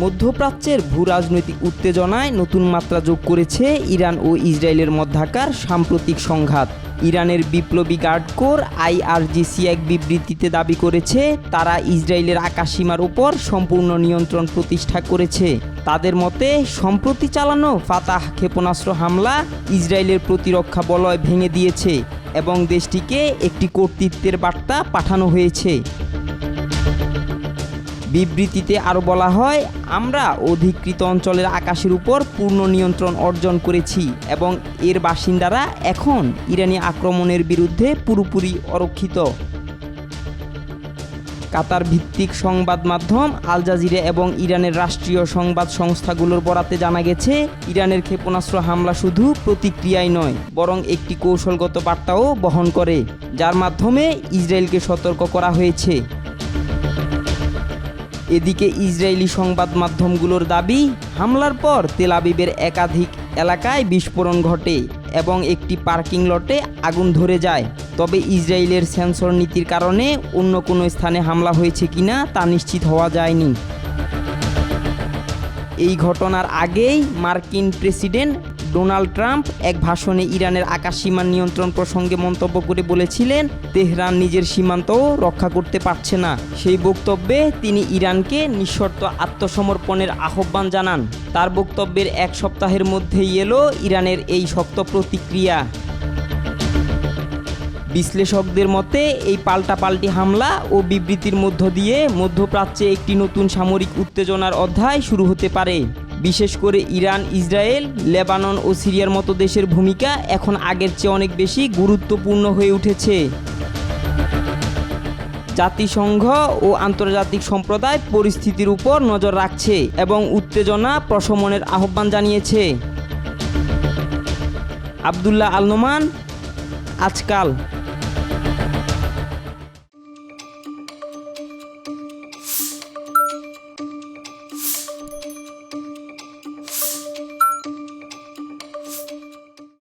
মধ্যপ্রাচ্যের ভূরাজনৈতিক উত্তেজনায় নতুন মাত্রা যোগ করেছে ইরান ও ইসরায়েলের মধ্যকার সাম্প্রতিক সংঘাত। ইরানের বিপ্লবী গার্ড কোর আইআরজিসি এক বিবৃতিতে দাবি করেছে তারা ইসরায়েলের আকাশসীমার উপর সম্পূর্ণ নিয়ন্ত্রণ প্রতিষ্ঠা করেছে। তাদের মতে সম্প্রতি চালানো ফাতাহ ক্ষেপণাস্ত্র হামলা ইসরায়েলের প্রতিরক্ষা বলয় ভেঙে দিয়েছে এবং দেশটিকে একটি কর্তৃত্বের বার্তা পাঠানো হয়েছে। বিবৃতিতে আরও বলা হয়, আমরা অধিকৃত অঞ্চলের আকাশের উপর পূর্ণ নিয়ন্ত্রণ অর্জন করেছি এবং এর বাসিন্দারা এখন ইরানি আক্রমণের বিরুদ্ধে পুরোপুরি অরক্ষিত। কাতার ভিত্তিক সংবাদ মাধ্যম আল জাজিরা এবং ইরানের রাষ্ট্রীয় সংবাদ সংস্থাগুলোর বরাতে জানা গেছে, ইরানের ক্ষেপণাস্ত্র হামলা শুধু প্রতিক্রিয়াই নয়, বরং একটি কৌশলগত বার্তাও বহন করে, যার মাধ্যমে ইসরায়েলকে সতর্ক করা হয়েছে। এদিকে ইসরায়েলি সংবাদ মাধ্যমগুলোর দাবি, হামলার পর তেল আবিবের একাধিক এলাকায় বিস্ফোরণ ঘটে এবং একটি পার্কিং লটে আগুন ধরে যায়। তবে ইসরায়েলের সেন্সর নীতির কারণে অন্য কোনো স্থানে হামলা হয়েছে কিনা তা নিশ্চিত হওয়া যায়নি। এই ঘটনার আগেই মার্কিন প্রেসিডেন্ট ডোনাল্ড ট্রাম্প এক ভাষণে ইরানের আকাশসীমার নিয়ন্ত্রণ প্রসঙ্গে মন্তব্য করে বলেছিলেন, তেহরান নিজের সীমান্তও রক্ষা করতে পারছে না। সেই বক্তব্যে তিনি ইরানকে নিঃশর্ত আত্মসমর্পণের আহ্বান জানান। তার বক্তব্যের এক সপ্তাহের মধ্যেই এলো ইরানের এই শক্ত প্রতিক্রিয়া। বিশ্লেষকদের মতে এই পাল্টাপাল্টি হামলা ও বিবৃতির মধ্য দিয়ে মধ্যপ্রাচ্যে একটি নতুন সামরিক উত্তেজনার অধ্যায় শুরু হতে পারে। বিশেষ করে ইরান, ইসরায়েল, লেবানন ও সিরিয়ার মতো দেশের ভূমিকা এখন আগের চেয়ে অনেক বেশি গুরুত্বপূর্ণ হয়ে উঠেছে। জাতিসংঘ ও আন্তর্জাতিক সম্প্রদায় পরিস্থিতির উপর নজর রাখছে এবং উত্তেজনা প্রশমনের আহ্বান জানিয়েছে। আবদুল্লাহ আল নোমান, আজকাল।